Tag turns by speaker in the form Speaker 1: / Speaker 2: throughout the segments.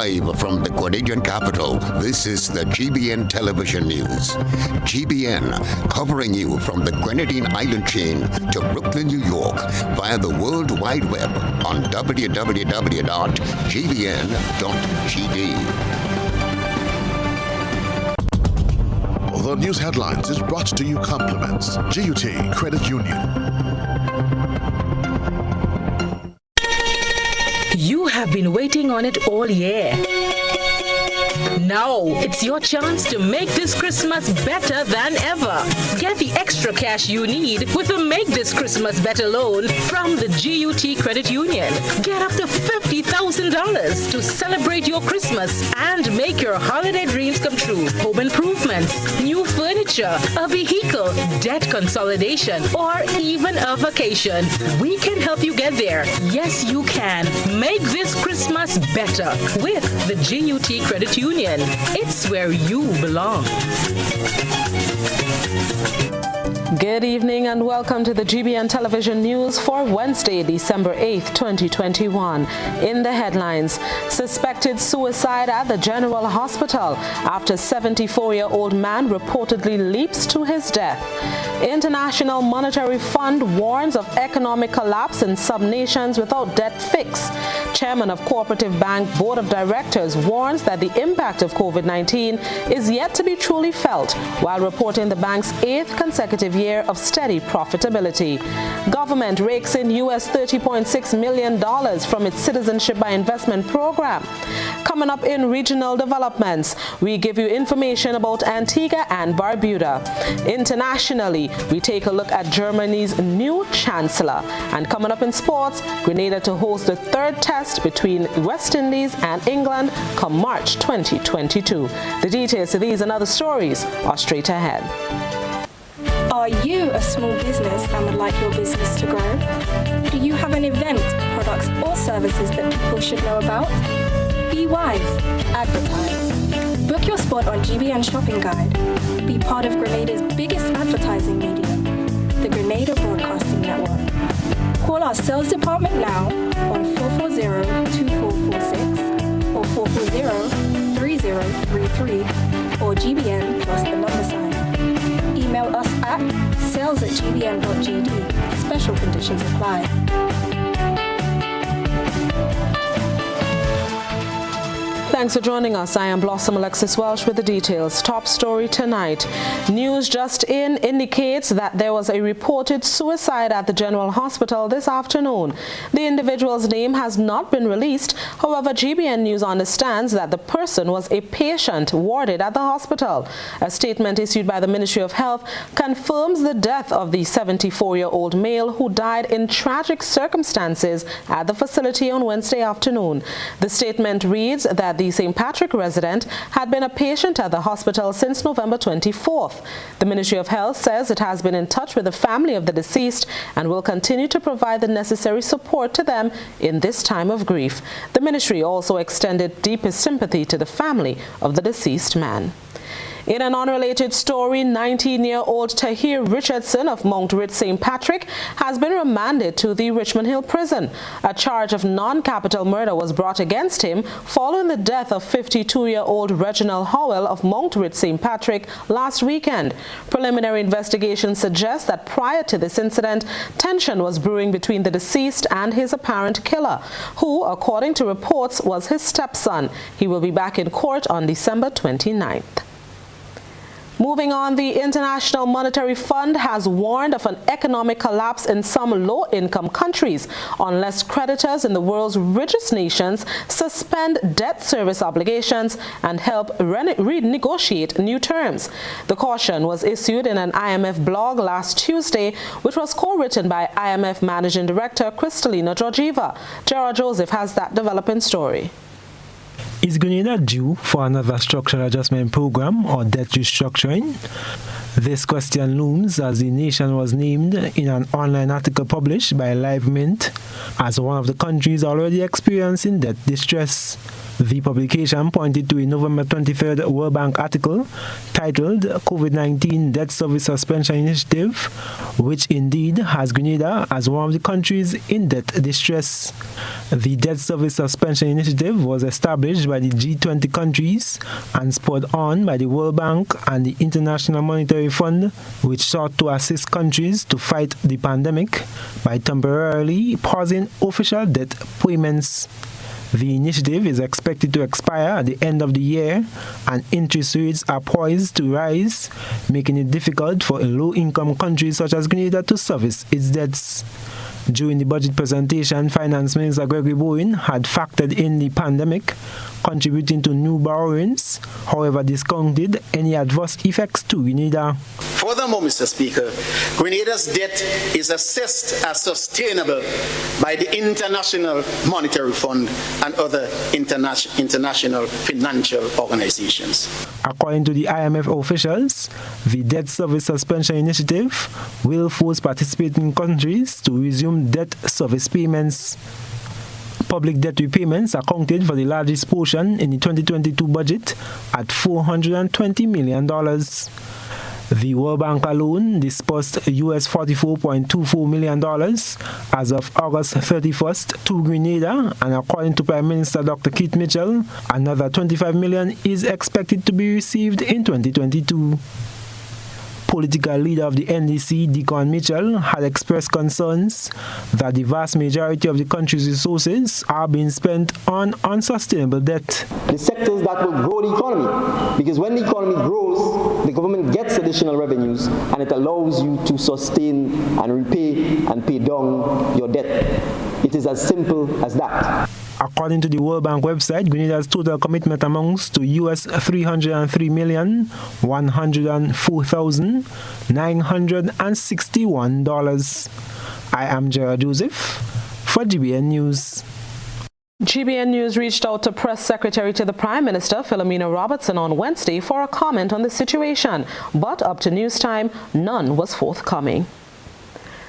Speaker 1: Live from the Grenadian capital, this is the GBN television news. GBN, covering you from the Grenadine Island chain to Brooklyn, New York, via the World Wide Web on www.gbn.gd.
Speaker 2: The news headlines is brought to you compliments GUT Credit Union.
Speaker 3: You have been waiting on it all year. Now it's your chance to make this Christmas better than ever. Get the extra cash you need with a Make This Christmas Better loan from the GUT Credit Union. Get up to $50,000 to celebrate your Christmas and make your holiday dreams come true. Home improvements, new furniture, a vehicle, debt consolidation, or even a vacation. We can help you get there. Yes, you can. Make this Christmas better with the GUT Credit Union. It's where you belong.
Speaker 4: Good evening and welcome to the GBN television news for Wednesday, December 8th, 2021. In the headlines, suspected suicide at the General Hospital after 74-year-old man reportedly leaps to his death. International Monetary Fund warns of economic collapse in some nations without debt fix. Chairman of Cooperative Bank Board of Directors warns that the impact of COVID-19 is yet to be truly felt, while reporting the bank's 8th consecutive year of steady profitability. Government rakes in US $30.6 million from its Citizenship by Investment program. Coming up in regional developments, we give you information about Antigua and Barbuda. Internationally, we take a look at Germany's new chancellor. And coming up in sports, Grenada to host the third test between West Indies and England come March 2022. The details to these and other stories are straight ahead.
Speaker 5: Are you a small business and would like your business to grow? Do you have an event, products or services that people should know about? Be wise. Advertise. Book your spot on GBN Shopping Guide. Be part of Grenada's biggest advertising medium, the Grenada Broadcasting Network. Call our sales department now on 440-2446 or 440-3033 or GBN plus the number sign. Email us at sales@gbn.gd. Special conditions apply.
Speaker 4: Thanks for joining us. I am Blossom Alexis-Welsh with the details. Top story tonight. News just in indicates that there was a reported suicide at the General Hospital this afternoon. The individual's name has not been released. However, GBN News understands that the person was a patient warded at the hospital. A statement issued by the Ministry of Health confirms the death of the 74-year-old male who died in tragic circumstances at the facility on Wednesday afternoon. The statement reads that the St. Patrick resident had been a patient at the hospital since November 24th. The Ministry of Health says it has been in touch with the family of the deceased and will continue to provide the necessary support to them in this time of grief. The ministry also extended deepest sympathy to the family of the deceased man. In an unrelated story, 19-year-old Tahir Richardson of Mount Rit St. Patrick has been remanded to the Richmond Hill prison. A charge of non-capital murder was brought against him following the death of 52-year-old Reginald Howell of Mount Rit St. Patrick last weekend. Preliminary investigation suggests that prior to this incident, tension was brewing between the deceased and his apparent killer, who, according to reports, was his stepson. He will be back in court on December 29th. Moving on, the International Monetary Fund has warned of an economic collapse in some low-income countries unless creditors in the world's richest nations suspend debt service obligations and help renegotiate new terms. The caution was issued in an IMF blog last Tuesday, which was co-written by IMF Managing Director Kristalina Georgieva. Gerard Joseph has that developing story.
Speaker 6: Is Grenada due for another structural adjustment program or debt restructuring? This question looms as the nation was named in an online article published by Live Mint as one of the countries already experiencing debt distress. The publication pointed to a November 23rd World Bank article titled COVID-19 Debt Service Suspension Initiative, which indeed has Grenada as one of the countries in debt distress. The Debt Service Suspension Initiative was established by the G20 countries and spurred on by the World Bank and the International Monetary Fund, which sought to assist countries to fight the pandemic by temporarily pausing official debt payments. The initiative is expected to expire at the end of the year, and interest rates are poised to rise, making it difficult for low-income countries such as Grenada to service its debts. During the budget presentation, Finance Minister Gregory Bowen had factored in the pandemic, contributing to new borrowings, however discounted any adverse effects to Grenada.
Speaker 7: Furthermore, Mr. Speaker, Grenada's debt is assessed as sustainable by the International Monetary Fund and other international financial organizations.
Speaker 6: According to the IMF officials, the Debt Service Suspension Initiative will force participating countries to resume debt service payments. Public debt repayments accounted for the largest portion in the 2022 budget at $420 million. The World Bank alone disbursed US $44.24 million as of August 31st to Grenada, and according to Prime Minister Dr. Keith Mitchell, another $25 million is expected to be received in 2022. Political leader of the NDC, Deacon Mitchell, had expressed concerns that the vast majority of the country's resources are being spent on unsustainable debt.
Speaker 8: The sectors that will grow the economy, because when the economy grows, the government gets additional revenues and it allows you to sustain and repay and pay down your debt. It is as simple as that.
Speaker 6: According to the World Bank website, Grenada's total commitment amounts to US $303,104,961. I am Gerard Joseph for GBN News.
Speaker 4: GBN News reached out to Press Secretary to the Prime Minister, Philomena Robertson, on Wednesday for a comment on the situation, but up to news time, none was forthcoming.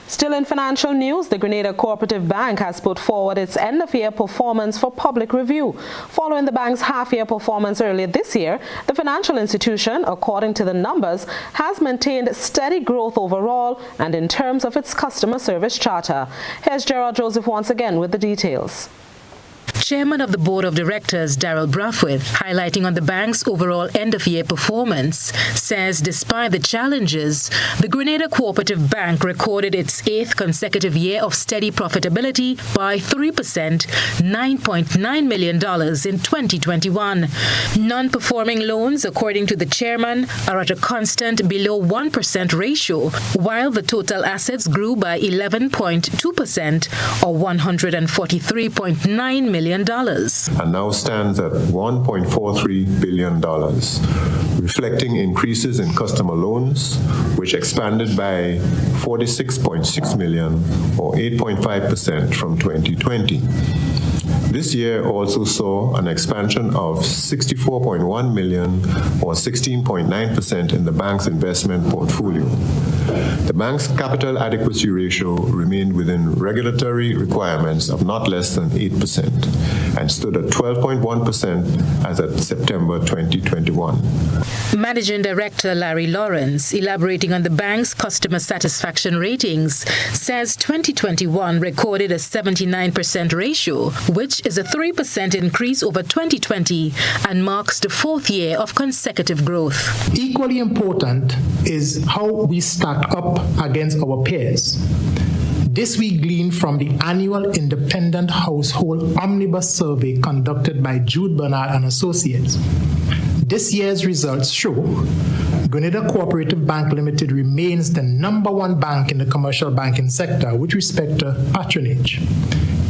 Speaker 4: Still in financial news, the Grenada Cooperative Bank has put forward its end-of-year performance for public review. Following the bank's half-year performance earlier this year, the financial institution, according to the numbers, has maintained steady growth overall and in terms of its customer service charter. Here's Gerard Joseph once again with the details.
Speaker 3: Chairman of the Board of Directors, Darrell Brathwaite, highlighting on the bank's overall end-of-year performance, says despite the challenges, the Grenada Cooperative Bank recorded its 8th consecutive year of steady profitability by 3%, $9.9 million in 2021. Non-performing loans, according to the chairman, are at a constant below 1% ratio, while the total assets grew by 11.2%, or $143.9 million. And
Speaker 9: now stands at $1.43 billion, reflecting increases in customer loans, which expanded by $46.6 million, or 8.5% from 2020. This year also saw an expansion of $64.1 million, or 16.9% in the bank's investment portfolio. The bank's capital adequacy ratio remained within regulatory requirements of not less than 8% and stood at 12.1% as of September 2021.
Speaker 3: Managing Director Larry Lawrence, elaborating on the bank's customer satisfaction ratings, says 2021 recorded a 79% ratio, which is a 3% increase over 2020 and marks the 4th year of consecutive growth.
Speaker 10: Equally important is how we stack up against our peers. This we gleaned from the annual Independent Household Omnibus Survey conducted by Jude Bernard and Associates. This year's results show Grenada Cooperative Bank Limited remains the #1 bank in the commercial banking sector with respect to patronage.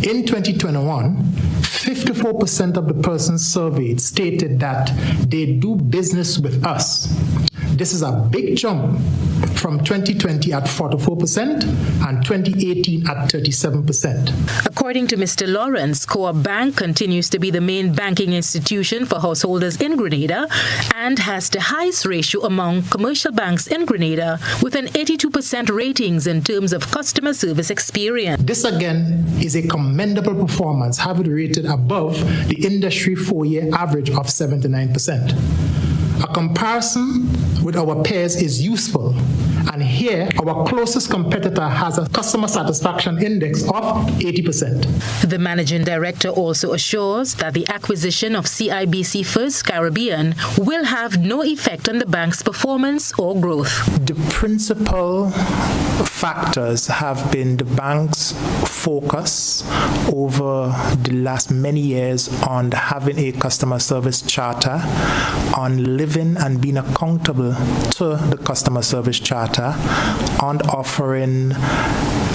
Speaker 10: In 2021, 54% of the persons surveyed stated that they do business with us. This is a big jump from 2020 at 44% and 2018 at 37%.
Speaker 3: According to Mr. Lawrence, Co-op Bank continues to be the main banking institution for householders in Grenada and has the highest ratio among commercial banks in Grenada with an 82% ratings in terms of customer service experience.
Speaker 10: This again is a commendable performance, having rated above the industry 4-year average of 79%. A comparison with our peers is useful, and here our closest competitor has a customer satisfaction index of 80%.
Speaker 3: The managing director also assures that the acquisition of CIBC First Caribbean will have no effect on the bank's performance or growth.
Speaker 10: The principal factors have been the bank's focus over the last many years on having a customer service charter, on living and being accountable to the customer service charter, on offering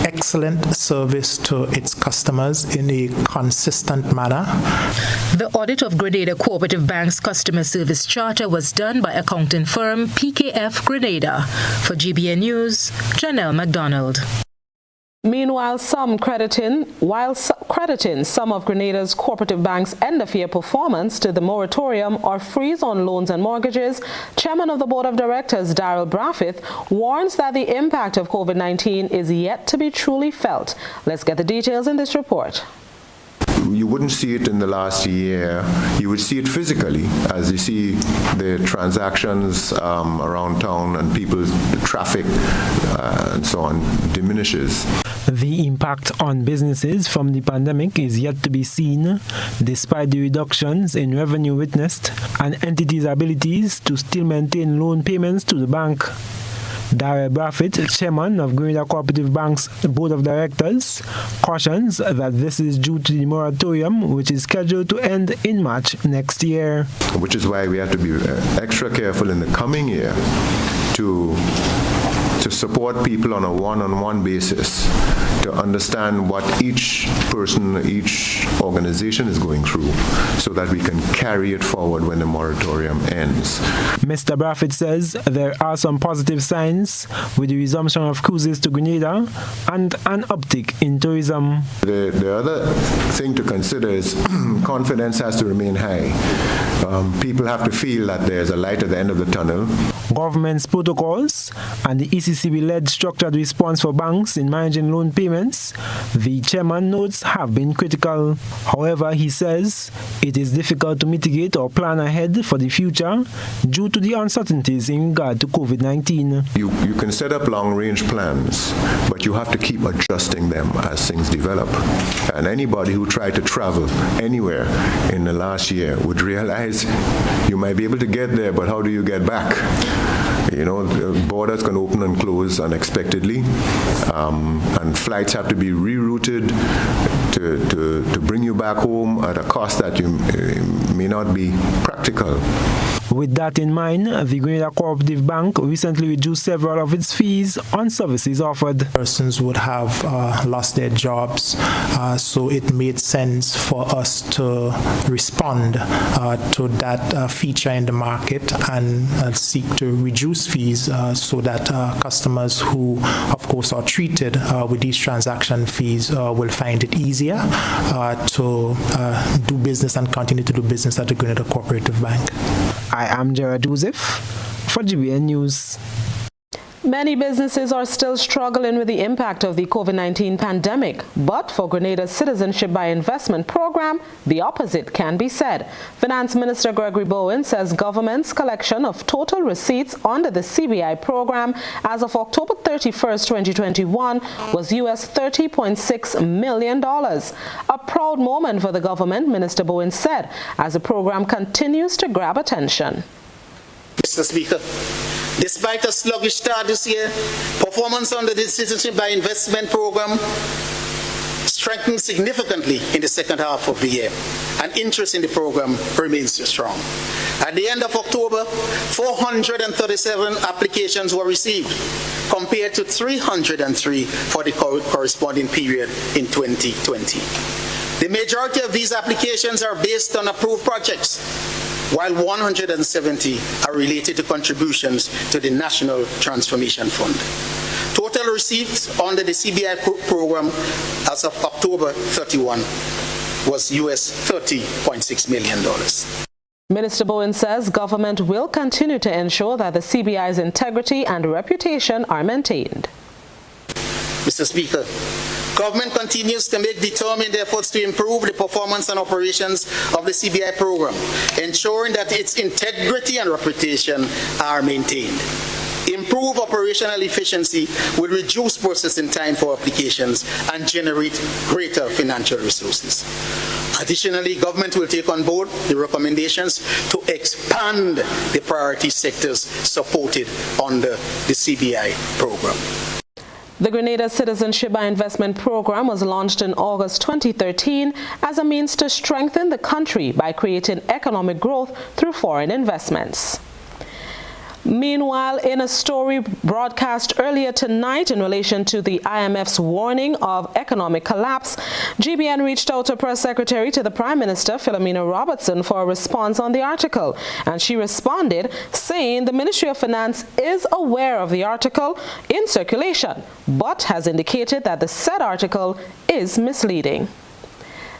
Speaker 10: excellent service to its customers in a consistent manner.
Speaker 3: The audit of Grenada Cooperative Bank's customer service charter was done by accounting firm PKF Grenada. For GBN News, Janelle MacDonald.
Speaker 4: Meanwhile, crediting some of Grenada's cooperative banks' end-of-year performance to the moratorium or freeze on loans and mortgages, Chairman of the Board of Directors, Darrell Braffith, warns that the impact of COVID-19 is yet to be truly felt. Let's get the details in this report.
Speaker 9: You wouldn't see it in the last year. You would see it physically as you see the transactions around town and people's traffic and so on diminishes.
Speaker 6: The impact on businesses from the pandemic is yet to be seen, despite the reductions in revenue witnessed and entities' abilities to still maintain loan payments to the bank. Darrell Braffith, chairman of Grenada Cooperative Bank's Board of Directors, cautions that this is due to the moratorium, which is scheduled to end in March next year.
Speaker 9: Which is why we have to be extra careful in the coming year to support people on a one-on-one basis, to understand what each person, each organization is going through, so that we can carry it forward when the moratorium ends.
Speaker 6: Mr. Braffith says there are some positive signs with the resumption of cruises to Grenada and an uptick in tourism.
Speaker 9: The other thing to consider is confidence has to remain high. People have to feel that there's a light at the end of the tunnel.
Speaker 6: Government's protocols and the ECCB-led structured response for banks in managing loan payments, the chairman notes, have been critical. However, he says it is difficult to mitigate or plan ahead for the future due to the uncertainties in regard to COVID-19.
Speaker 9: You can set up long-range plans, but you have to keep adjusting them as things develop. And anybody who tried to travel anywhere in the last year would realize you might be able to get there, but how do you get back? You know, the borders can open and close unexpectedly, and flights have to be rerouted to bring you back home at a cost that may not be practical.
Speaker 6: With that in mind, the Grenada Cooperative Bank recently reduced several of its fees on services offered.
Speaker 10: Persons would have lost their jobs, so it made sense for us to respond to that feature in the market and seek to reduce fees so that customers who, of course, are treated with these transaction fees will find it easier to do business and continue to do business at the Grenada Cooperative Bank.
Speaker 6: I am Gerard Joseph for GBN News.
Speaker 4: Many businesses are still struggling with the impact of the COVID-19 pandemic, but for Grenada's Citizenship by Investment program, the opposite can be said. Finance Minister Gregory Bowen says government's collection of total receipts under the CBI program as of October 31st, 2021 was US $30.6 million. A proud moment for the government, Minister Bowen said, as the program continues to grab attention.
Speaker 7: Mr. Speaker, despite a sluggish start this year, performance under the Citizenship by Investment program strengthened significantly in the second half of the year, and interest in the program remains strong. At the end of October, 437 applications were received, compared to 303 for the corresponding period in 2020. The majority of these applications are based on approved projects, while 170 are related to contributions to the National Transformation Fund. Total receipts under the CBI program as of October 31 was US $30.6 million.
Speaker 4: Minister Bowen says government will continue to ensure that the CBI's integrity and reputation are maintained.
Speaker 7: Mr. Speaker, government continues to make determined efforts to improve the performance and operations of the CBI program, ensuring that its integrity and reputation are maintained. Improve operational efficiency will reduce processing time for applications and generate greater financial resources. Additionally, government will take on board the recommendations to expand the priority sectors supported under the CBI program.
Speaker 4: The Grenada Citizenship by Investment Program was launched in August 2013 as a means to strengthen the country by creating economic growth through foreign investments. Meanwhile, in a story broadcast earlier tonight in relation to the IMF's warning of economic collapse, GBN reached out to Press Secretary to the Prime Minister, Philomena Robertson, for a response on the article. And she responded, saying the Ministry of Finance is aware of the article in circulation, but has indicated that the said article is misleading.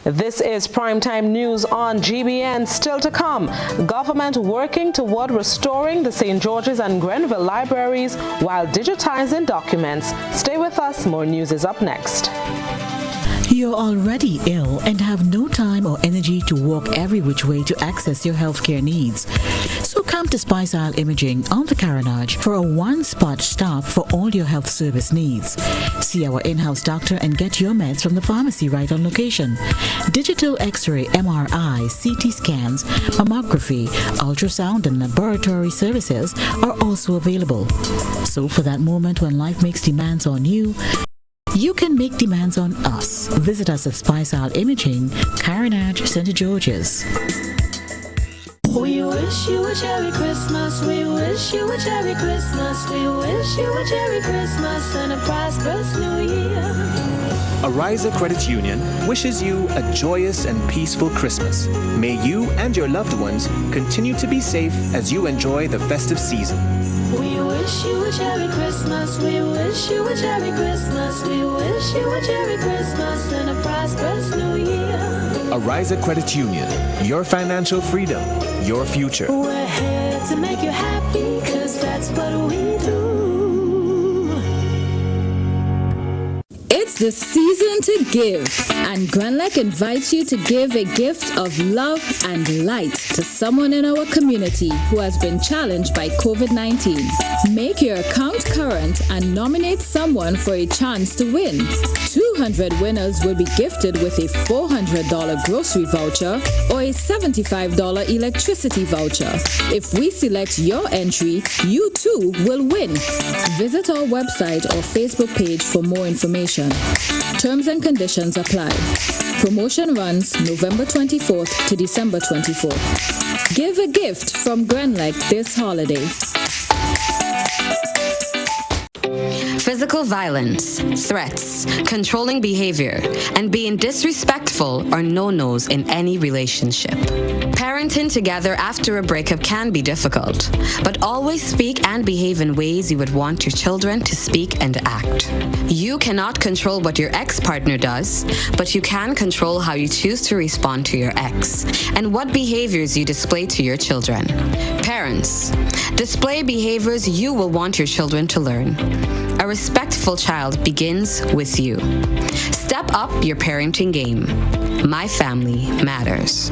Speaker 4: This is Primetime News on GBN. Still to come, government working toward restoring the St. George's and Grenville libraries while digitizing documents. Stay with us, more news is up next.
Speaker 11: You're already ill and have no time or energy to walk every which way to access your healthcare needs. So come to Spice Isle Imaging on the Carenage for a one-spot stop for all your health service needs. See our in-house doctor and get your meds from the pharmacy right on location. Digital X-ray, MRI, CT scans, mammography, ultrasound and laboratory services are also available. So for that moment when life makes demands on you, you can make demands on us. Visit us at Spice Isle Imaging, Carenage, St. George's.
Speaker 12: We wish you a Merry Christmas. We wish you a Merry Christmas. We wish you a Merry Christmas and a prosperous New Year.
Speaker 13: Ariza Credit Union wishes you a joyous and peaceful Christmas. May you and your loved ones continue to be safe as you enjoy the festive season.
Speaker 12: We wish you a Merry Christmas. We wish you a Merry Christmas. We wish you a Merry Christmas and a prosperous New Year.
Speaker 13: Ariza Credit Union, your financial freedom, your future.
Speaker 12: We're here to make you happy, 'cause that's what we do.
Speaker 14: It's the season to give, and Grenlec invites you to give a gift of love and light to someone in our community who has been challenged by COVID-19. Make your account current and nominate someone for a chance to win. 200 winners will be gifted with a $400 grocery voucher or a $75 electricity voucher. If we select your entry, you too will win. Visit our website or Facebook page for more information. Terms and conditions apply. Promotion runs November 24th to December 24th. Give a gift from Grenlec this holiday.
Speaker 15: Physical violence, threats, controlling behavior, and being disrespectful are no-nos in any relationship. Parenting together after a breakup can be difficult, but always speak and behave in ways you would want your children to speak and act. You cannot control what your ex-partner does, but you can control how you choose to respond to your ex and what behaviors you display to your children. Parents, display behaviors you will want your children to learn. A respectful child begins with you. Step up your parenting game. My family matters.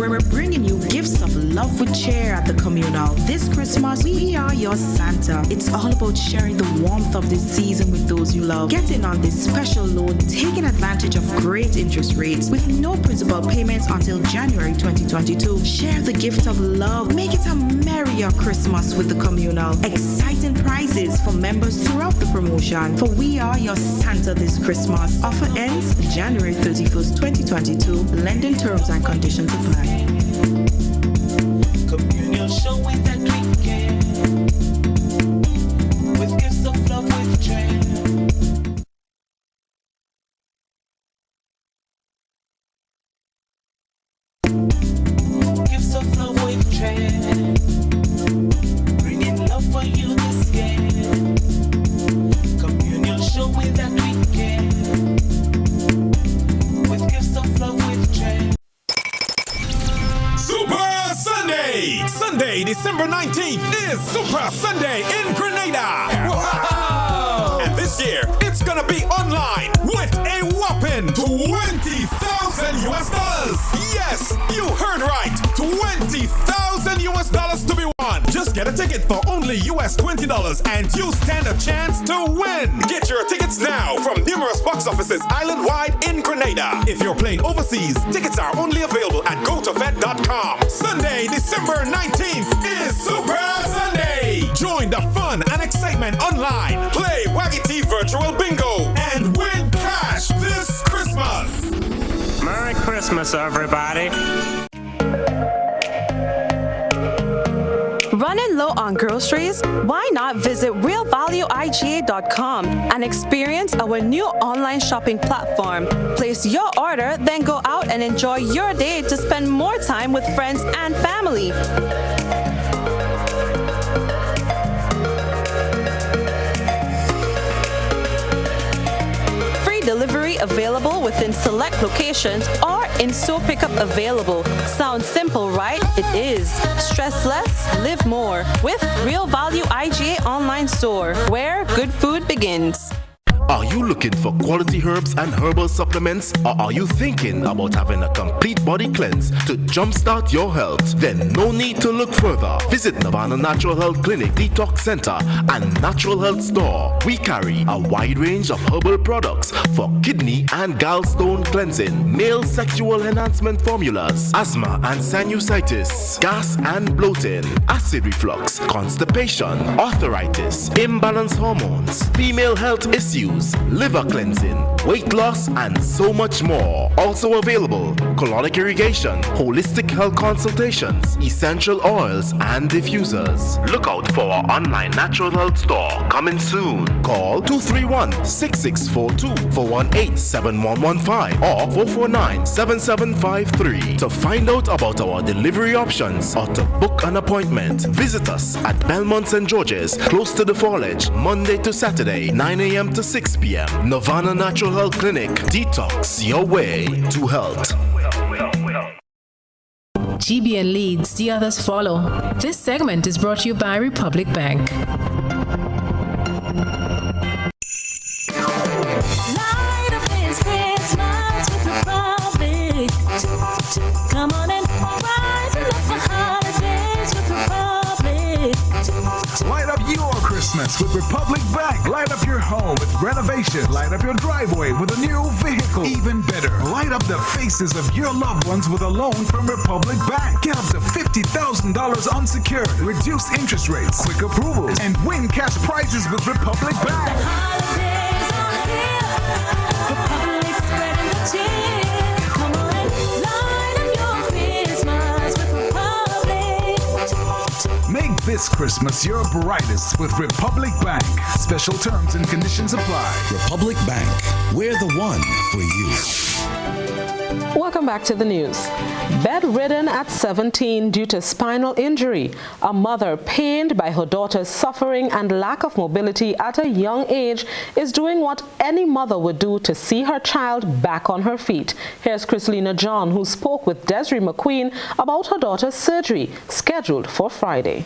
Speaker 16: We're bringing you gifts of love love with cheer at the communal. This Christmas, we are your Santa. It's all about sharing the warmth of this season with those you love. Get in on this special loan, taking advantage of great interest rates with no principal payments until January 2022. Share the gift of love. Make it a merrier Christmas with the communal. Exciting prizes for members throughout the promotion. For we are your Santa this Christmas. Offer ends January 31st, 2022. Lending terms and conditions apply.
Speaker 17: Communion showing that we care. With gifts of love with care. Gifts of love with care. Bringing love for you this year. Communion showing that we care. With gifts of love with care.
Speaker 18: Super Sunday! Sunday, December 19th is Super Sunday in Grenada! Wow! And this year, it's gonna be online with a whopping $20,000 US. Yes, you heard right! $20,000 US to be won. Just get a ticket for only US $20 and you stand a chance to win. Get your tickets now from numerous box offices island-wide in Grenada. If you're playing overseas, tickets are only available at gotofet.com. Sunday, December 19th is Super Sunday. Join the fun and excitement online. Play Waggy T Virtual Bingo and win cash this Christmas.
Speaker 19: Merry Christmas, everybody.
Speaker 20: Running low on groceries? Why not visit realvalueiga.com and experience our new online shopping platform. Place your order, then go out and enjoy your day to spend more time with friends and family. Delivery available within select locations or in-store pickup available. Sounds simple, right? It is. Stress less, live more with Real Value IGA online store, where good food begins.
Speaker 21: Are you looking for quality herbs and herbal supplements, or are you thinking about having a complete body cleanse to jumpstart your health? Then no need to look further. Visit Nirvana Natural Health Clinic, Detox Center, and Natural Health Store. We carry a wide range of herbal products for kidney and gallstone cleansing, male sexual enhancement formulas, asthma and sinusitis, gas and bloating, acid reflux, constipation, arthritis, imbalanced hormones, female health issues, liver cleansing, weight loss, and so much more. Also available, colonic irrigation, holistic health consultations, essential oils, and diffusers. Look out for our online natural health store coming soon. Call 231-6642 for 18-7115 or 449-7753 to find out about our delivery options or to book an appointment. Visit us at Belmont St. George's, close to the Foliage, Monday to Saturday, 9 a.m. to 6 p.m. Nirvana Natural Health Clinic. Detox your way to health.
Speaker 22: GBN leads, the others follow. This segment is brought to you by Republic Bank.
Speaker 12: Light up this Christmas with Republic. Come on and rise and look for holidays with Republic.
Speaker 23: Light up your Christmas with Republic Bank. Light up your home with renovation. Light up your driveway with a new vehicle. Even better, light up the faces of your loved ones with a loan from Republic Bank. Get up to $50,000 unsecured. Reduce interest rates, quick approvals, and win cash prizes with Republic Bank.
Speaker 12: The holidays are here. Republic spreading the cheer. Come on and light up your Christmas with Republic.
Speaker 23: Make this Christmas your brightest with Republic Bank. Special terms and conditions apply.
Speaker 24: Republic Bank, we're the one for you.
Speaker 4: Welcome back to the news. Bedridden at 17 due to spinal injury, a mother pained by her daughter's suffering and lack of mobility at a young age is doing what any mother would do to see her child back on her feet. Here's Chrislina John, who spoke with Desiree McQueen about her daughter's surgery scheduled for Friday.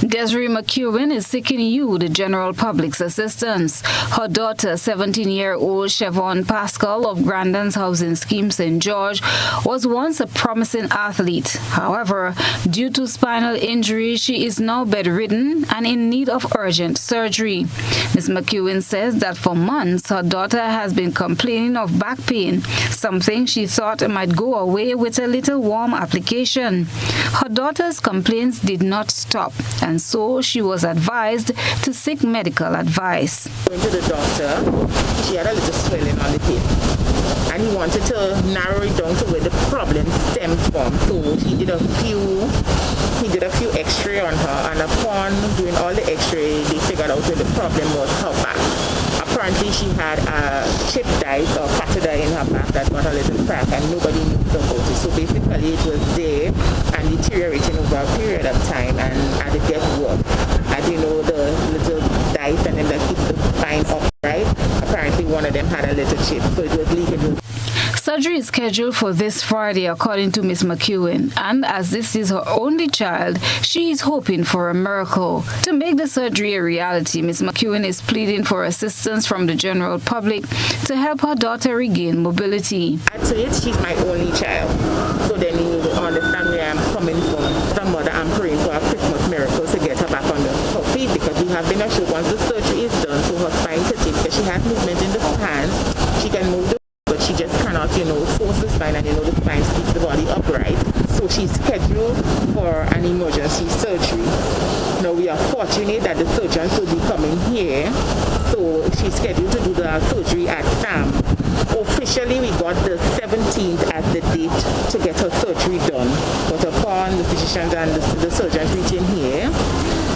Speaker 1: Desiree McEwen is seeking you, the general public's assistance. Her daughter, 17-year-old Siobhan Pascal of Grandin's Housing Scheme St. George, was once a promising athlete. However, due to spinal injury, she is now bedridden and in need of urgent surgery. Ms. McEwen says that for months her daughter has been complaining of back pain, something she thought might go away with a little warm application. Her daughter's complaints did not stop, and so she was advised to seek medical advice.
Speaker 2: Went to the doctor. She had a little swelling on the hip, and he wanted to narrow it down to where the problem stemmed from. So he did a few X-ray on her, and upon doing all the X-ray, they figured out where the problem was her back. Apparently, she had a chip dice or catheter in her back that got a little crack, and nobody knew about it. So basically, it was there and deteriorating over a period of time, and as it gets worse, as you know, the little dice and then that keeps the spine upright. Apparently, one of them had a little chip, so it was leaking.
Speaker 1: Surgery is scheduled for this Friday, according to Ms. McEwen, and as this is her only child, she is hoping for a miracle. To make the surgery a reality, Ms. McEwen is pleading for assistance from the general public to help her daughter regain mobility.
Speaker 2: Add to it, she's my only child, so then you understand where I'm coming from. As a mother, I'm praying for a Christmas miracle to get her back on her feet, because we have been assured once the surgery is done, so her spine could take, because she has movement in the hands, she can move the but she just cannot, force the spine, and the spine keeps the body upright. So she's scheduled for an emergency surgery. Now we are fortunate that the surgeons will be coming here, so she's scheduled to do the surgery at SAM. Officially, we got the 17th as the date to get her surgery done, but upon the physicians and the surgeons reaching here,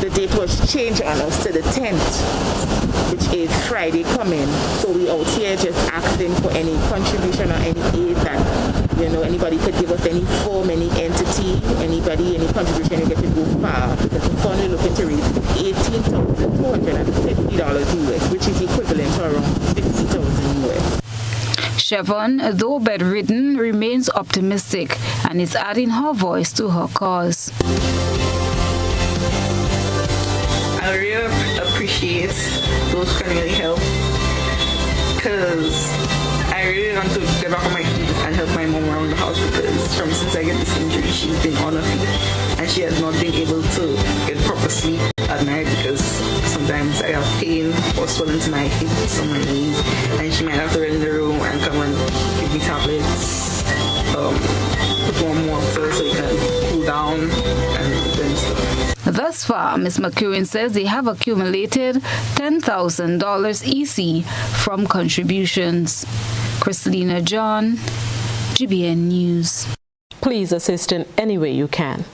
Speaker 2: the date was changed on us to the 10th, which is Friday coming. So we out here just asking for any contribution or any aid that, anybody could give us, any firm, any entity, anybody, any contribution you get to go far. Because the fund we're looking to raise $18,250 US, which is equivalent to around $50,000 US.
Speaker 1: Siobhan, though bedridden, remains optimistic and is adding her voice to her cause.
Speaker 5: I really appreciate those who can really help, because I really want to get back on my feet and help my mom around the house, because since I get this injury, she's been on her feet and she has not been able to get proper sleep at night, because sometimes I have pain or swelling to my hips or my knees, and she might have to run in the room and come and give me tablets, put warm water so you can cool down and then stuff.
Speaker 1: Thus far, Ms. McEwen says they have accumulated $10,000 EC from contributions. Christelina John, GBN News.
Speaker 4: Please assist in any way you can.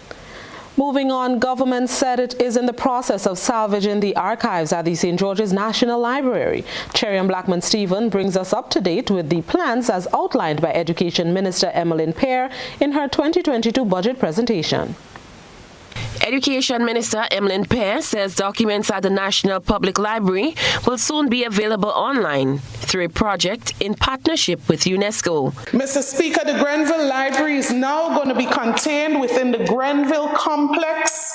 Speaker 4: Moving on, government said it is in the process of salvaging the archives at the St. George's National Library. Cherian Blackman Stephen brings us up to date with the plans as outlined by Education Minister Emmeline Pear in her 2022 budget presentation.
Speaker 8: Education Minister Emmeline Pear says documents at the National Public Library will soon be available online through a project in partnership with UNESCO.
Speaker 25: Mr. Speaker, the Grenville Library is now going to be contained within the Grenville complex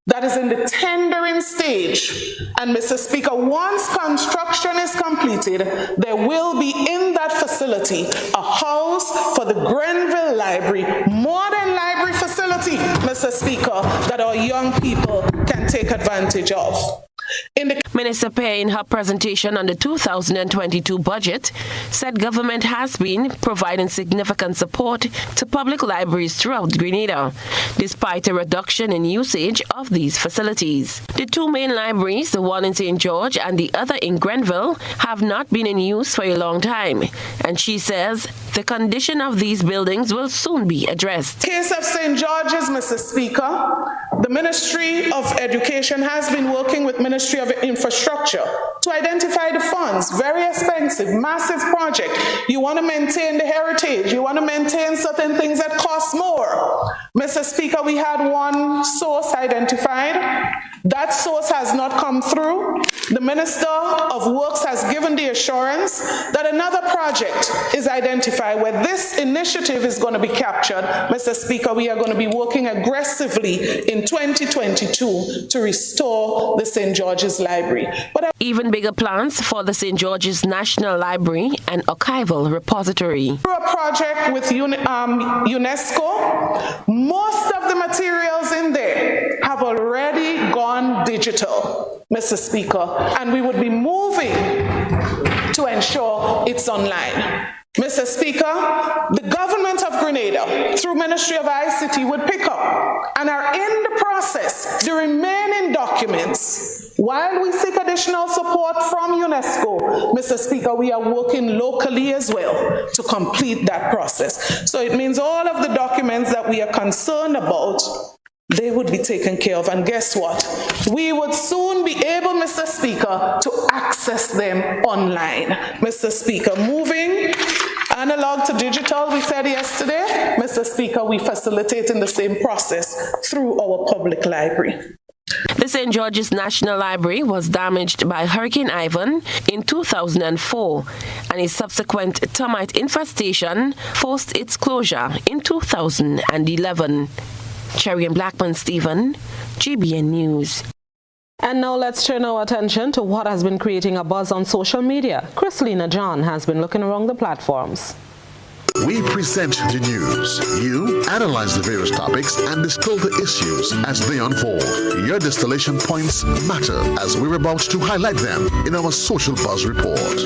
Speaker 25: that is in the tendering stage. And Mr. Speaker, once construction is completed, there will be in that facility a house for the Grenville Library, modern library facility, Mr. Speaker, that our young people can take advantage of.
Speaker 8: Minister Pear, in her presentation on the 2022 budget, said government has been providing significant support to public libraries throughout Grenada, despite a reduction in usage of these facilities. The two main libraries, the one in St. George and the other in Grenville, have not been in use for a long time, and she says the condition of these buildings will soon be addressed.
Speaker 25: In the case of St. George's, Mr. Speaker, the Ministry of Education has been working with Ministry of Infrastructure to identify the funds. Very expensive, massive project. You want to maintain the heritage. You want to maintain certain things that cost more. Mr. Speaker, we had one source identified That source has not come through. The Minister of Works has given the assurance that another project is identified where this initiative is going to be captured. Mr. Speaker, we are going to be working aggressively in 2022 to restore the St. George's Library.
Speaker 8: Even bigger plans for the St. George's National Library and Archival Repository.
Speaker 25: Through a project with UNESCO, most of the materials in there have already gone digital, Mr. Speaker, and we would be moving to ensure it's online. Mr. Speaker, the government of Grenada, through Ministry of ICT, would pick up and are in the process the remaining documents. While we seek additional support from UNESCO, Mr. Speaker, we are working locally as well to complete that process. So it means all of the documents that we are concerned about, they would be taken care of. And guess what? We would soon be able, Mr. Speaker, to access them online. Mr. Speaker, moving analog to digital, we said yesterday. Mr. Speaker, we facilitate in the same process through our public library.
Speaker 8: The St. George's National Library was damaged by Hurricane Ivan in 2004, and a subsequent termite infestation forced its closure in 2011. Cherry and Blackman Stephen, GBN News.
Speaker 4: And now let's turn our attention to what has been creating a buzz on social media. Chrislina John has been looking around the platforms.
Speaker 3: We present the news. You analyze the various topics and distill the issues as they unfold. Your distillation points matter as we're about to highlight them in our Social Buzz Report.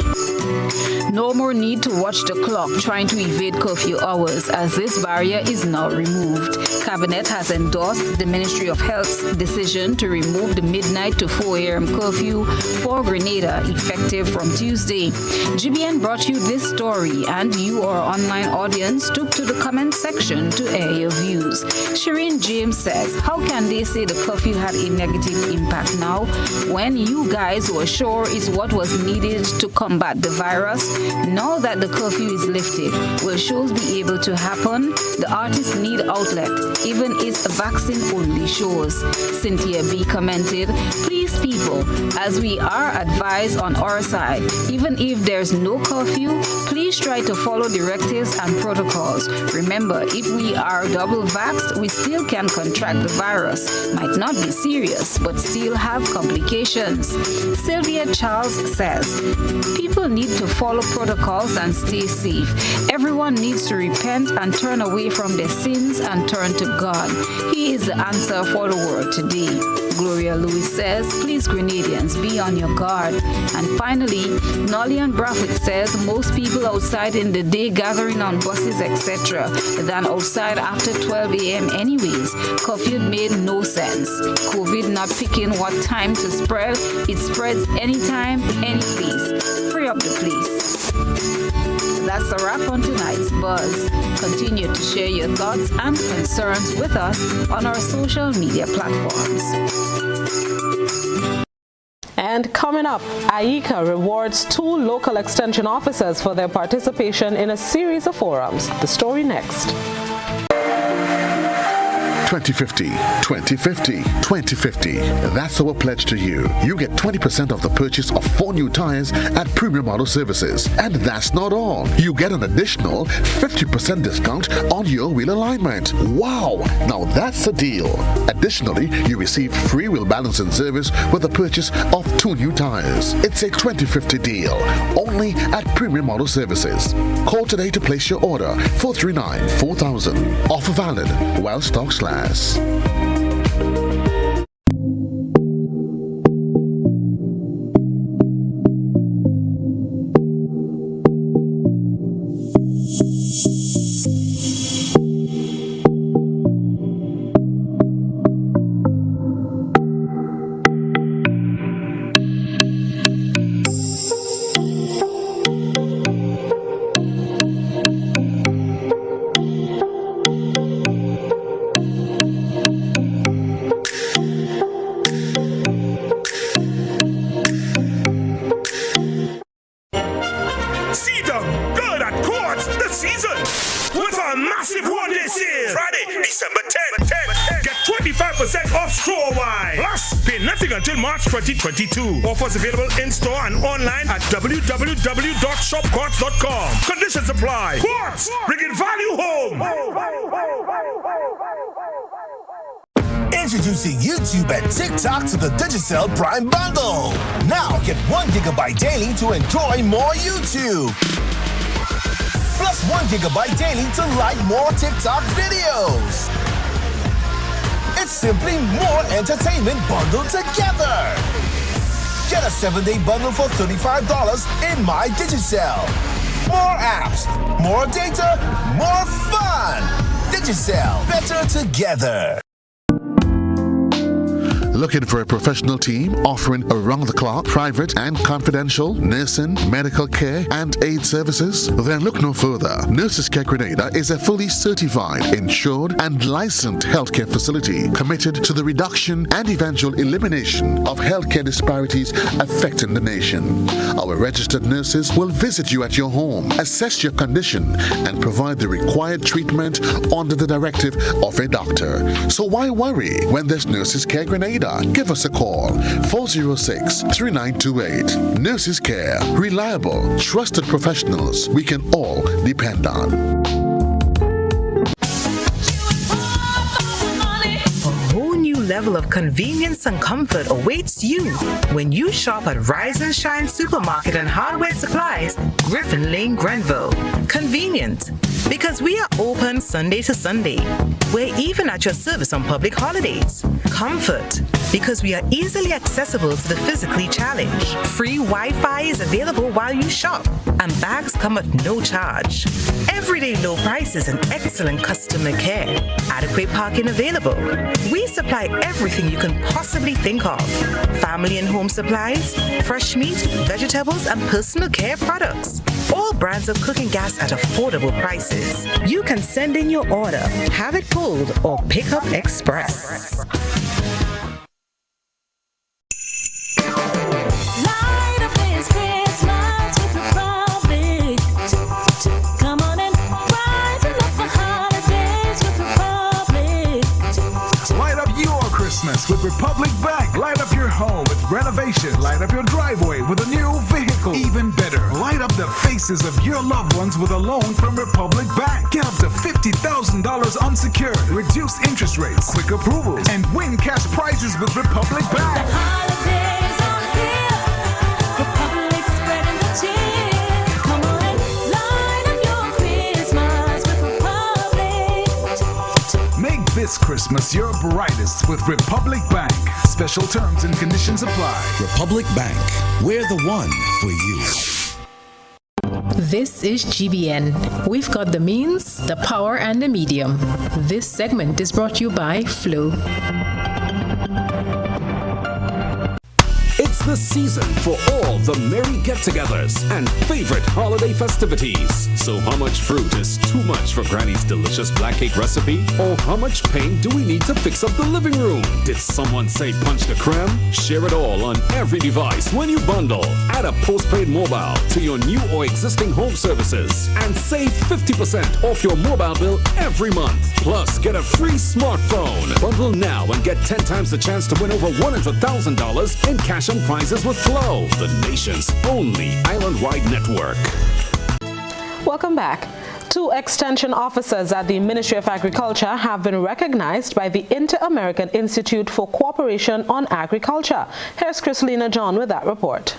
Speaker 1: No more need to watch the clock trying to evade curfew hours, as this barrier is now removed. Cabinet has endorsed the Ministry of Health's decision to remove the midnight to 4 a.m. curfew for Grenada, effective from Tuesday. GBN brought you this story, and you, our online audience, took to the comment section to air your views. Shireen James says, how can they say the curfew had a negative impact now, when you guys were sure it's what was needed to combat the virus? Now that the curfew is lifted, will shows be able to happen? The artists need outlet, even if vaccine-only shows. Cynthia B. commented, please people, as we are advised on our side, even if there's no curfew, please try to follow directives and protocols. Remember, if we are double vaxxed, we still can contract the virus. Might not be serious, but still have complications. Sylvia Charles says, people need to follow protocols and stay safe. Everyone needs to repent and turn away from their sins and turn to God. He is the answer for the world today. Gloria Lewis says, please Grenadians, be on your guard. And finally, Nollian Braffett says, most people outside in the day gathering on buses, etc., than outside after 12 a.m. anyways. Curfew made no sense. COVID not picking what time to spread. It spreads anytime, any place. Free up the place. That's a wrap on tonight's Buzz. Continue to share your thoughts and concerns with us on our social media platforms.
Speaker 4: And coming up, AICA rewards 2 local extension officers for their participation in a series of forums. The story next.
Speaker 3: 2050, 2050, 2050. That's our pledge to you. You get 20% of the purchase of 4 new tires at Premium Auto Services. And that's not all. You get an additional 50% discount on your wheel alignment. Wow! Now that's a deal. Additionally, you receive free wheel balancing service with the purchase of 2 new tires. It's a 2050 deal. Only at Premium Auto Services. Call today to place your order. 439-4000. Offer valid while stocks last.
Speaker 18: Season with a massive one-day sale. Friday, December 10th. Get 20 25% off store-wide. Plus, pay nothing until March 2022. Offers available in-store and online at www.shopquartz.com. Conditions apply. Quartz, bringing value home.
Speaker 6: Introducing YouTube and TikTok to the Digicel Prime Bundle. Now get 1 gigabyte daily to enjoy more YouTube. Plus 1 gigabyte daily to like more TikTok videos. It's simply more entertainment bundled together. Get a 7-day bundle for $35 in My Digicel. More apps, more data, more fun. Digicel, better together.
Speaker 3: Looking for a professional team offering around-the-clock, private and confidential nursing, medical care, and aid services? Then look no further. Nurses Care Grenada is a fully certified, insured, and licensed healthcare facility committed to the reduction and eventual elimination of healthcare disparities affecting the nation. Our registered nurses will visit you at your home, assess your condition, and provide the required treatment under the directive of a doctor. So why worry when there's Nurses Care Grenada? Give us a call, 406-3928. Nurses Care, reliable, trusted professionals we can all depend on.
Speaker 16: Level of convenience and comfort awaits you when you shop at Rise and Shine Supermarket and Hardware Supplies, Griffin Lane, Grenville. Convenient, because we are open Sunday to Sunday. We're even at your service on public holidays. Comfort, because we are easily accessible to the physically challenged. Free Wi-Fi is available while you shop, and bags come at no charge. Everyday low prices and excellent customer care. Adequate parking available. We supply everything you can possibly think of. Family and home supplies, fresh meat, vegetables, and personal care products. All brands of cooking gas at affordable prices. You can send in your order, have it pulled, or pick up express.
Speaker 23: With Republic Bank. Light up your home with renovation. Light up your driveway with a new vehicle. Even better, light up the faces of your loved ones with a loan from Republic Bank. Get up to $50,000 unsecured. Reduce interest rates, quick approvals, and win cash prizes with Republic Bank. This Christmas, your brightest with Republic Bank. Special terms and conditions apply.
Speaker 24: Republic Bank, we're the one for you.
Speaker 22: This is GBN. We've got the means, the power, and the medium. This segment is brought to you by Flow.
Speaker 7: It's the season for all the merry get-togethers and favorite holiday festivities. So how much fruit is too much for Granny's delicious black cake recipe? Or how much paint do we need to fix up the living room? Did someone say punch the creme? Share it all on every device when you bundle. Add a postpaid mobile to your new or existing home services and save 50% off your mobile bill every month. Plus, get a free smartphone. Bundle now and get 10 times the chance to win over $100,000 in cash and prizes with Flow, the nation's only island-wide network.
Speaker 4: Welcome back. 2 extension officers at the Ministry of Agriculture have been recognized by the Inter-American Institute for Cooperation on Agriculture. Here's Christelina John with that report.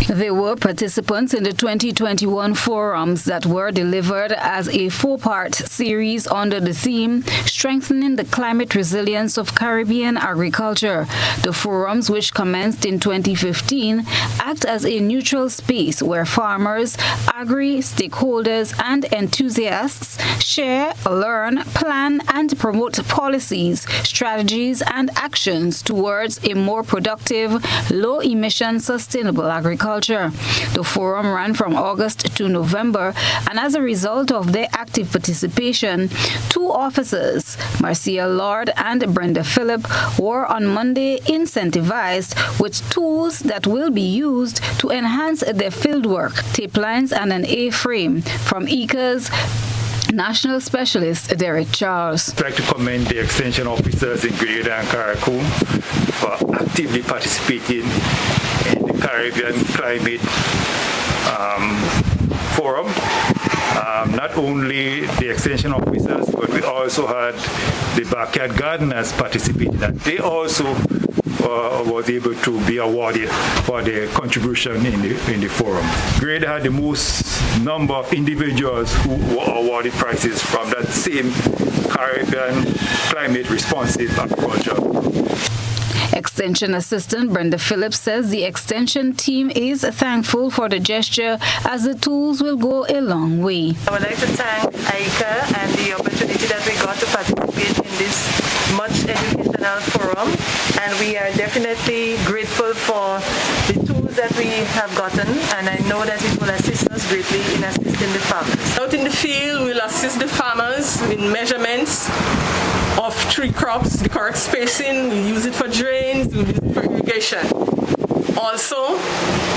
Speaker 1: They were participants in the 2021 forums that were delivered as a 4-part series under the theme, Strengthening the Climate Resilience of Caribbean Agriculture. The forums, which commenced in 2015, act as a neutral space where farmers, agri-stakeholders, and enthusiasts share, learn, plan, and promote policies, strategies, and actions towards a more productive, low-emission, sustainable agriculture. The forum ran from August to November, and as a result of their active participation, 2 officers, Marcia Lord and Brenda Phillip, were on Monday incentivized with tools that will be used to enhance their fieldwork, tape lines, and an A-frame from ECA's National Specialist Derek Charles.
Speaker 9: I'd like to commend the extension officers in Grenada and Carriacou for actively participating in the Caribbean Climate Forum. Not only the extension officers, but we also had the backyard gardeners participating, and they also was able to be awarded for their contribution in the forum. Grenada had the most number of individuals who were awarded prizes from that same Caribbean climate responsive agriculture.
Speaker 1: Extension Assistant Brenda Phillips says the Extension team is thankful for the gesture as the tools will go a long way.
Speaker 10: I would like to thank ICA and the opportunity that we got to participate in this much educational forum, and we are definitely grateful for the tools that we have gotten, and I know that it will assist us greatly in assisting the farmers.
Speaker 11: Out in the field, we'll assist the farmers in measurements of tree crops, the correct spacing, we use it for drains, we use it for irrigation. Also,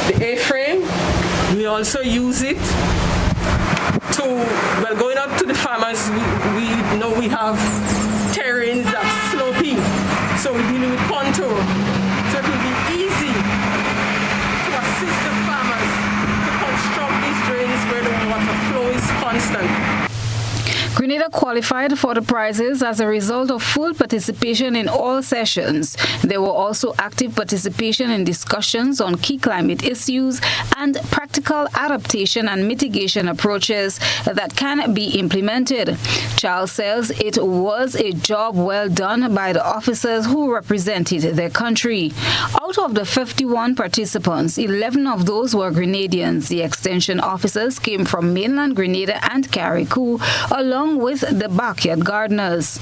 Speaker 11: the A-frame, we also use it to, well, going out to the farmers, we know we have terrains that's slopy, so we're dealing with contour. So it will be easy to assist the farmers to construct these drains where the water flow is constant.
Speaker 1: Grenada qualified for the prizes as a result of full participation in all sessions. There were also active participation in discussions on key climate issues and practical adaptation and mitigation approaches that can be implemented. Charles says it was a job well done by the officers who represented their country. Out of the 51 participants, 11 of those were Grenadians. The extension officers came from mainland Grenada and Carriacou, along with the backyard gardeners.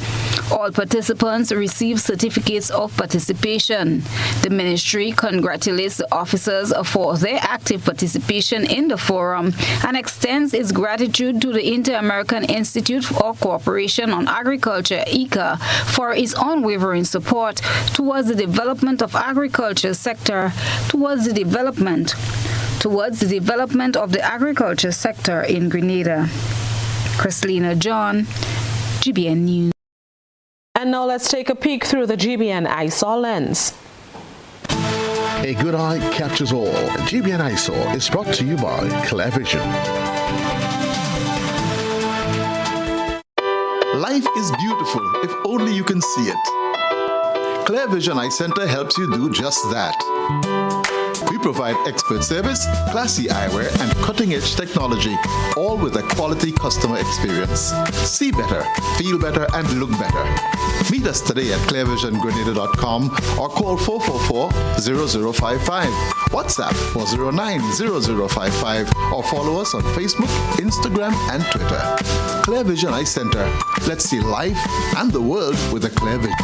Speaker 1: All participants received certificates of participation. The ministry congratulates the officers for their active participation in the forum and extends its gratitude to the Inter-American Institute for Cooperation on Agriculture, ICA, for its unwavering support towards the development of agriculture sector, towards the development of the agriculture sector in Grenada. Chrislina John, GBN News.
Speaker 4: And now let's take a peek through the GBN eyesore lens.
Speaker 3: A good eye captures all. GBN eyesore is brought to you by Clear Vision.
Speaker 13: Life is beautiful if only you can see it. Clear Vision Eye Center helps you do just that. We provide expert service, classy eyewear, and cutting-edge technology, all with a quality customer experience. See better, feel better, and look better. Meet us today at clearvisiongrenada.com or call 444-0055, WhatsApp 409-0055, or follow us on Facebook, Instagram, and Twitter. Clear Vision Eye Center. Let's see life and the world with a clear vision.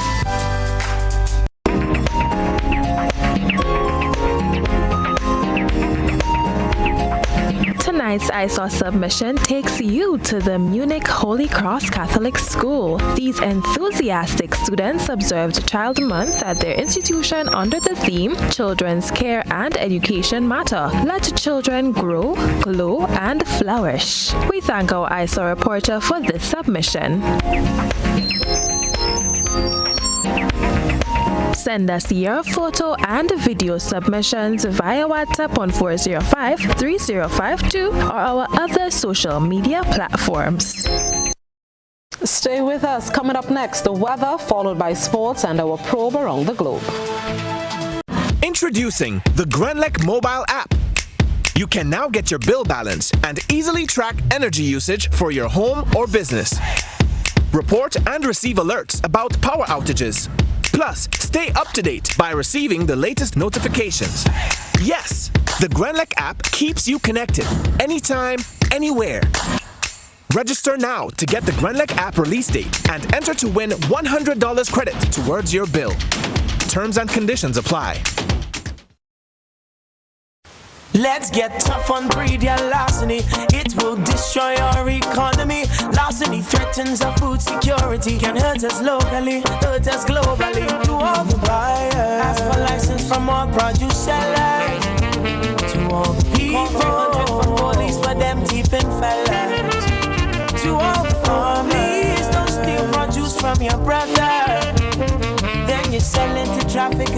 Speaker 14: Tonight's eyesore submission takes you to the Munich Holy Cross Catholic School. These enthusiastic students observed Child Month at their institution under the theme Children's Care and Education Matter. Let children grow, glow, and flourish. We thank our eyesore reporter for this submission. Send us your photo and video submissions via WhatsApp on 405-3052 or our other social media platforms.
Speaker 4: Stay with us. Coming up next, the weather, followed by sports and our probe around the globe.
Speaker 26: Introducing the Grenlec mobile app. You can now get your bill balance and easily track energy usage for your home or business. Report and receive alerts about power outages. Plus, stay up to date by receiving the latest notifications. Yes, the Grenlec app keeps you connected anytime, anywhere. Register now to get the Grenlec app release date and enter to win $100 credit towards your bill. Terms and conditions apply.
Speaker 17: Let's get tough on breed your larceny. It will destroy our economy. Larceny threatens our food security. Can hurt us locally, hurt us globally. To all the buyers, ask for license from all produce sellers. To all the people, 100 for police for them thieving fellas. To all the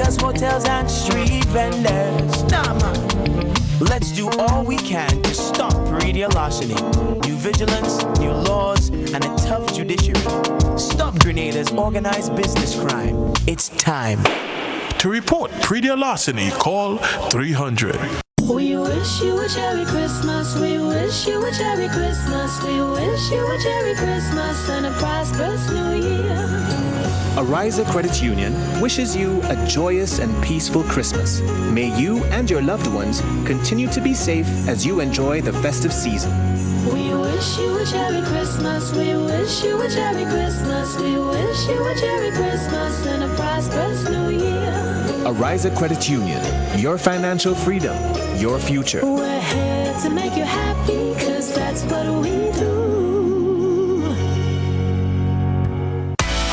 Speaker 17: bakers, hotels, and street vendors. Nah, man. Let's do all we can to stop radio larceny. New vigilance, new laws, and a tough judiciary. Stop Grenada's organized business crime. It's time.
Speaker 2: To report pre-deal larceny, call 300.
Speaker 12: We wish you a Merry Christmas. We wish you a Merry Christmas. We wish you a Merry Christmas and a prosperous New Year.
Speaker 15: Ariza Credit Union wishes you a joyous and peaceful Christmas. May you and your loved ones continue to be safe as you enjoy the festive season.
Speaker 12: We wish you a Merry Christmas. We wish you a Merry Christmas. We wish you a Merry Christmas and a prosperous New Year.
Speaker 15: Ariza Credit Union, your financial freedom, your future.
Speaker 12: We're here to make you happy, 'cause that's what we do.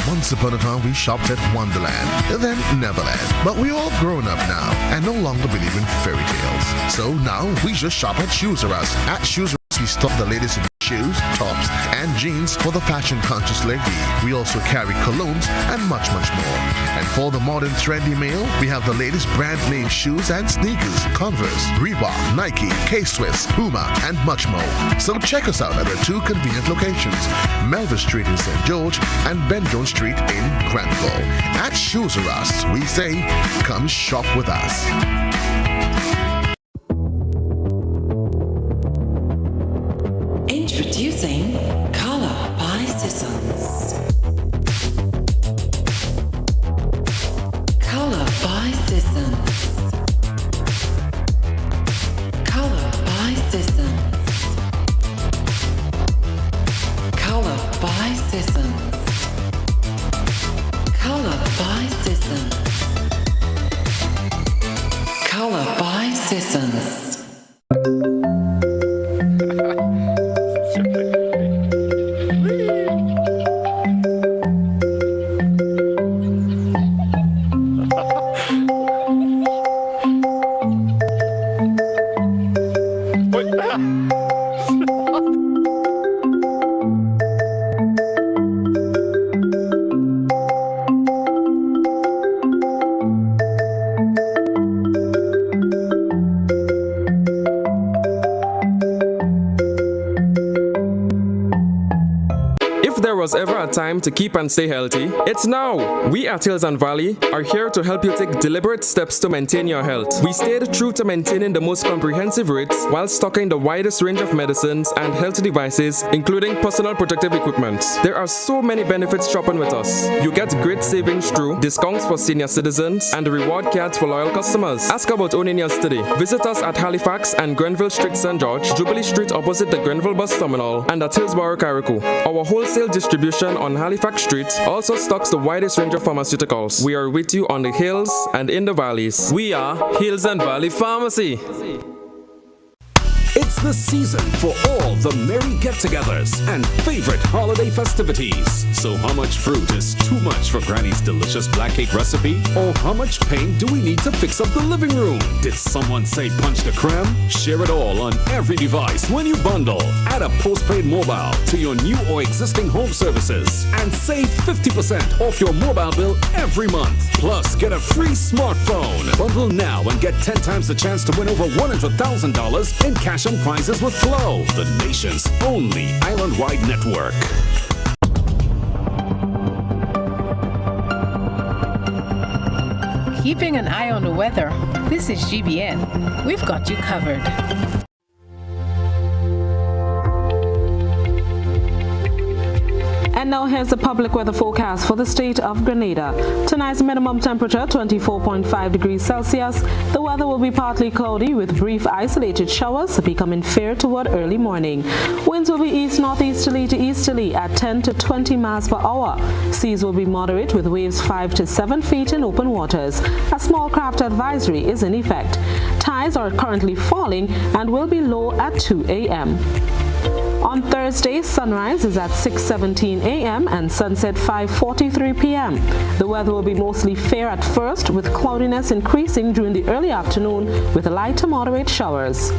Speaker 3: Once upon a time, we shopped at Wonderland, then Neverland. But we're all grown up now and no longer believe in fairy tales. So now we just shop at Shoes R Us. At Shoes R Us, we stock the latest in shoes, tops, and jeans for the fashion-conscious lady. We also carry colognes and much, much more. And for the modern trendy male, we have the latest brand-name shoes and sneakers, Converse, Reebok, Nike, K-Swiss, Puma, and much more. So check us out at our two convenient locations, Melville Street in St. George and Ben Jones Street in Granville. At Shoes R Us, we say, come shop with us.
Speaker 19: Introducing Color by Sissons. Color by Sissons. Color by Sissons. Color by Sissons. Color by Sissons. Color by Sissons.
Speaker 20: Was ever a time to keep and stay healthy? It's now! We at Hills and Valley are here to help you take deliberate steps to maintain your health. We stayed true to maintaining the most comprehensive rates while stocking the widest range of medicines and health devices, including personal protective equipment. There are so many benefits shopping with us. You get great savings through discounts for senior citizens and reward cards for loyal customers. Ask about owning yours today. Visit us at Halifax and Grenville Street, St. George, Jubilee Street opposite the Grenville Bus Terminal, and at Hillsborough, Carriacou. Our wholesale distribution on Halifax Street also stocks the widest range of pharmaceuticals. We are with you on the hills and in the valleys. We are Hills and Valley Pharmacy.
Speaker 7: It's the season for all the merry get-togethers and favorite holiday festivities. So how much fruit is too much for Granny's delicious black cake recipe? Or how much paint do we need to fix up the living room? Did someone say punch the creme? Share it all on every device when you bundle. Add a postpaid mobile to your new or existing home services and save 50% off your mobile bill every month. Plus, get a free smartphone. Bundle now and get 10 times the chance to win over $100,000 in cash and prizes with Flow, the nation's only island-wide network.
Speaker 22: Keeping an eye on the weather. This is GBN. We've got you covered.
Speaker 4: And now here's the public weather forecast for the state of Grenada. Tonight's minimum temperature 24.5 degrees Celsius. The weather will be partly cloudy with brief isolated showers becoming fair toward early morning. Winds will be east-northeasterly to easterly at 10 to 20 miles per hour. Seas will be moderate with waves 5 to 7 feet in open waters. A small craft advisory is in effect. Tides are currently falling and will be low at 2 a.m. On Thursday, sunrise is at 6:17 a.m. and sunset 5:43 p.m. The weather will be mostly fair at first, with cloudiness increasing during the early afternoon with light to moderate showers.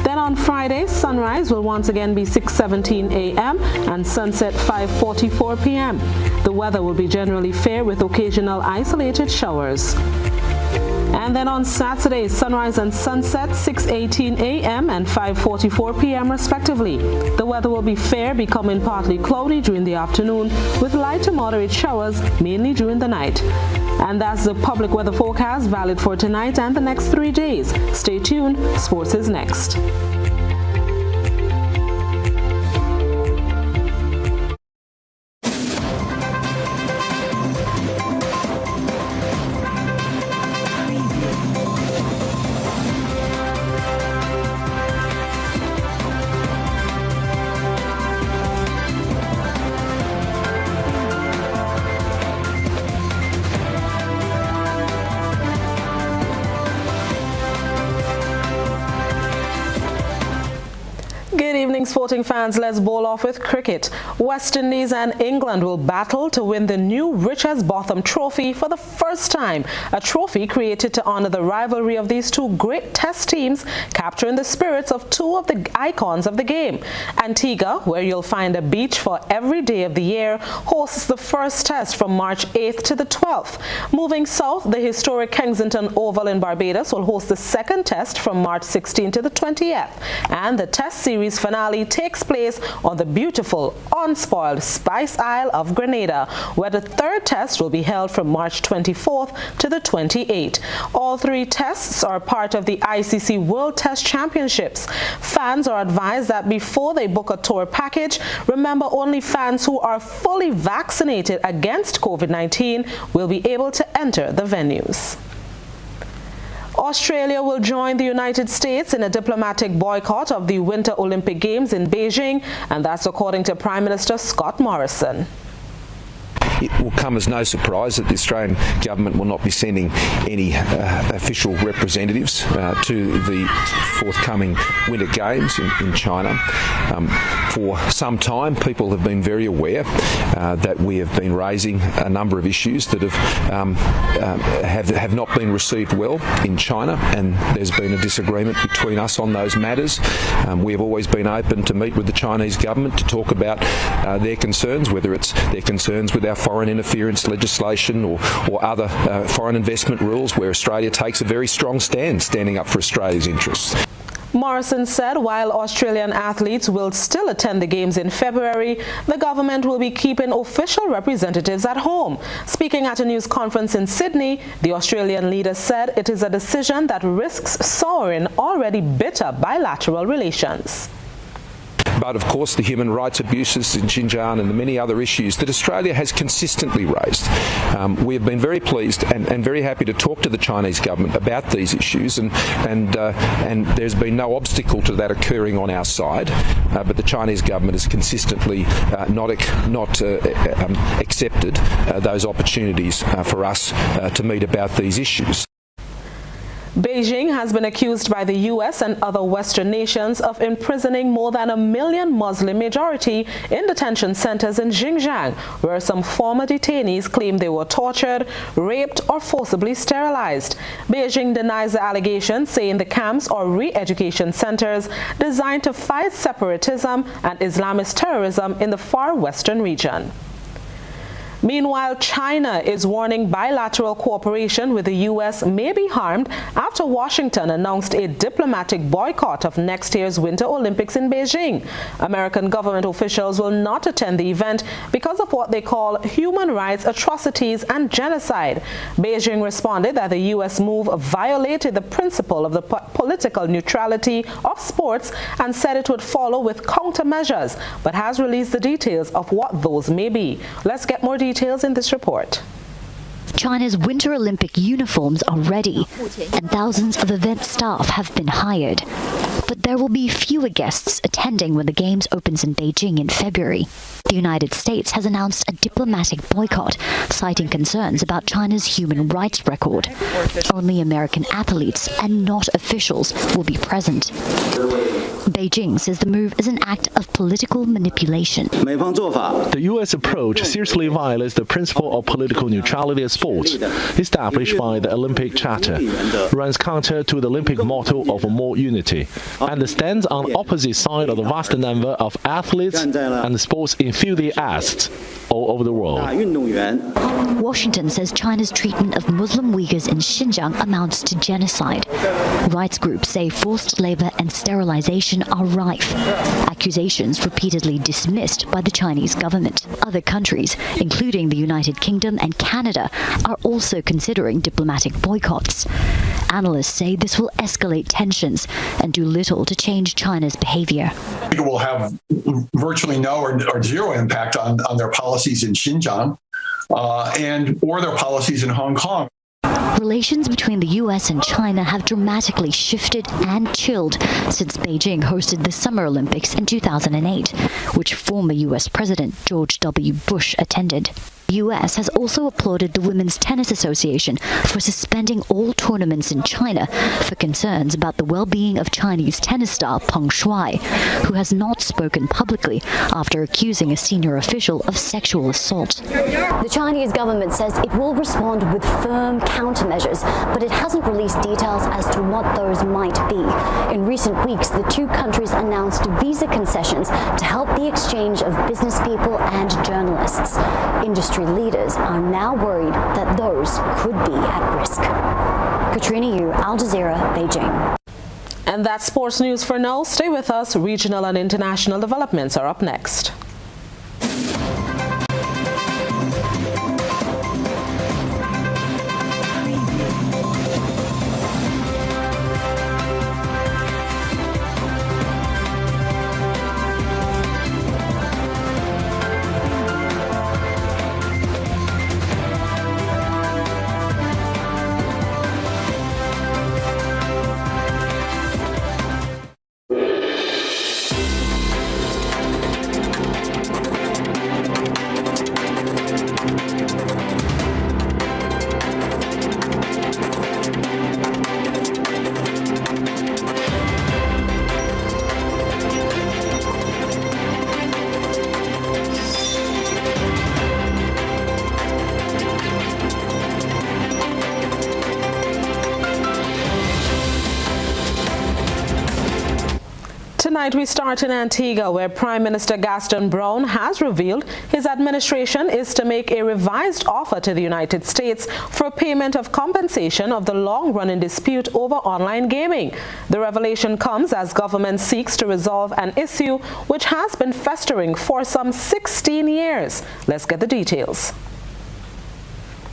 Speaker 4: Then on On Friday, sunrise will once again be 6:17 a.m. and sunset 5:44 p.m. The weather will be generally fair with occasional isolated showers. And then on Saturday, sunrise and sunset 6:18 a.m. and 5:44 p.m. respectively. The weather will be fair, becoming partly cloudy during the afternoon with light to moderate showers mainly during the night. And that's the public weather forecast valid for tonight and the next 3 days. Stay tuned, sports is next. Good evening, sporting fans. Let's bowl off with cricket. West Indies and England will battle to win the new Richards Botham Trophy for the first time, a trophy created to honor the rivalry of these two great test teams, capturing the spirits of two of the icons of the game. Antigua, where you'll find a beach for every day of the year, hosts the first test from March 8th to the 12th. Moving south, the historic Kensington Oval in Barbados will host the second test from March 16th to the 20th, and the test series finale takes place on the beautiful, unspoiled Spice Isle of Grenada, where the third test will be held from March 24th to the 28th. All three tests are part of the ICC World Test Championships. Fans are advised that before they book a tour package, remember only fans who are fully vaccinated against COVID-19 will be able to enter the venues. Australia will join the United States in a diplomatic boycott of the Winter Olympic Games in Beijing, and that's according to Prime Minister Scott Morrison.
Speaker 5: It will come as no surprise that the Australian government will not be sending any official representatives to the forthcoming Winter Games in China. For some time, people have been very aware that we have been raising a number of issues that have not been received well in China, and there's been a disagreement between us on those matters. We have always been open to meet with the Chinese government to talk about their concerns, whether it's their concerns with our foreign interference legislation or other foreign investment rules, where Australia takes a very strong stand, standing up for Australia's interests.
Speaker 4: Morrison said while Australian athletes will still attend the Games in February, the government will be keeping official representatives at home. Speaking at a news conference in Sydney, the Australian leader said it is a decision that risks souring already bitter bilateral relations.
Speaker 5: But of course, the human rights abuses in Xinjiang and the many other issues that Australia has consistently raised. We have been very pleased and very happy to talk to the Chinese government about these issues, and there's been no obstacle to that occurring on our side. But the Chinese government has consistently not accepted those opportunities for us to meet about these issues.
Speaker 4: Beijing has been accused by the U.S. and other Western nations of imprisoning more than 1 million Muslim majority in detention centers in Xinjiang, where some former detainees claim they were tortured, raped, or forcibly sterilized. Beijing denies the allegation, saying the camps are re-education centers designed to fight separatism and Islamist terrorism in the far western region. Meanwhile, China is warning bilateral cooperation with the U.S. may be harmed after Washington announced a diplomatic boycott of next year's Winter Olympics in Beijing. American government officials will not attend the event because of what they call human rights atrocities and genocide. Beijing responded that the U.S. move violated the principle of the political neutrality of sports and said it would follow with countermeasures, but has released the details of what those may be. Let's get more details in this report.
Speaker 6: China's Winter Olympic uniforms are ready, and thousands of event staff have been hired. But there will be fewer guests attending when the Games opens in Beijing in February. The United States has announced a diplomatic boycott, citing concerns about China's human rights record. Only American athletes and not officials will be present. Beijing says the move is an act of political manipulation.
Speaker 8: The U.S. approach seriously violates the principle of political neutrality of sports, established by the Olympic Charter, runs counter to the Olympic motto of more unity, and stands on the opposite side of the vast number of athletes and sports enthusiasts all over the world.
Speaker 6: Washington says China's treatment of Muslim Uyghurs in Xinjiang amounts to genocide. Rights groups say forced labor and sterilization are rife, accusations repeatedly dismissed by the Chinese government. Other countries, including the United Kingdom and Canada, are also considering diplomatic boycotts. Analysts say this will escalate tensions and do little to change China's behavior.
Speaker 16: It will have virtually no or zero impact on their policies in Xinjiang or their policies in Hong Kong.
Speaker 6: Relations between the U.S. and China have dramatically shifted and chilled since Beijing hosted the Summer Olympics in 2008, which former U.S. President George W. Bush attended. The U.S. has also applauded the Women's Tennis Association for suspending all tournaments in China for concerns about the well-being of Chinese tennis star Peng Shuai, who has not spoken publicly after accusing a senior official of sexual assault.
Speaker 18: The Chinese government says it will respond with firm countermeasures, but it hasn't released details as to what those might be. In recent weeks, the two countries announced visa concessions to help the exchange of business people and journalists. Industry leaders are now worried that those could be at risk. Katrina Yu, Al Jazeera, Beijing.
Speaker 4: And that's sports news for now. Stay with us. Regional and international developments are up next. Tonight we start in Antigua, where Prime Minister Gaston Brown has revealed his administration is to make a revised offer to the United States for payment of compensation of the long-running dispute over online gaming. The revelation comes as government seeks to resolve an issue which has been festering for some 16 years. Let's get the details.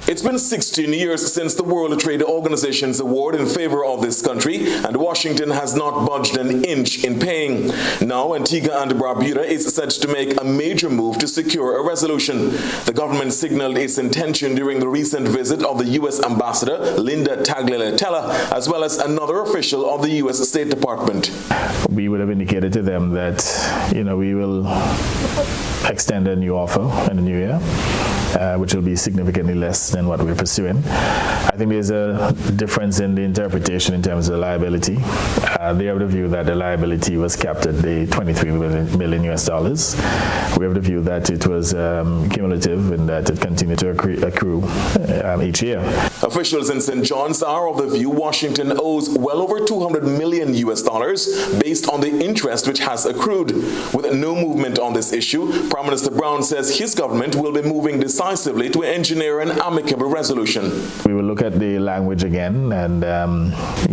Speaker 21: It's been 16 years since the World Trade Organization's award in favor of this country, and Washington has not budged an inch in paying. Now, Antigua and Barbuda is set to make a major move to secure a resolution. The government signaled its intention during the recent visit of the U.S. Ambassador, Linda Tagliatella, as well as another official of the U.S. State Department.
Speaker 23: We would have indicated to them that, we will extend a new offer in the new year, which will be significantly less than what we're pursuing. I think there's a difference in the interpretation in terms of the liability. They have the view that the liability was capped at the $23 million US. We have the view that it was cumulative and that it continued to accrue each year.
Speaker 21: Officials in St. John's are of the view Washington owes well over $200 million US based on the interest which has accrued. With no movement on this issue, Prime Minister Brown says his government will be moving decisively to engineer an amicable resolution.
Speaker 23: We will look at the language again and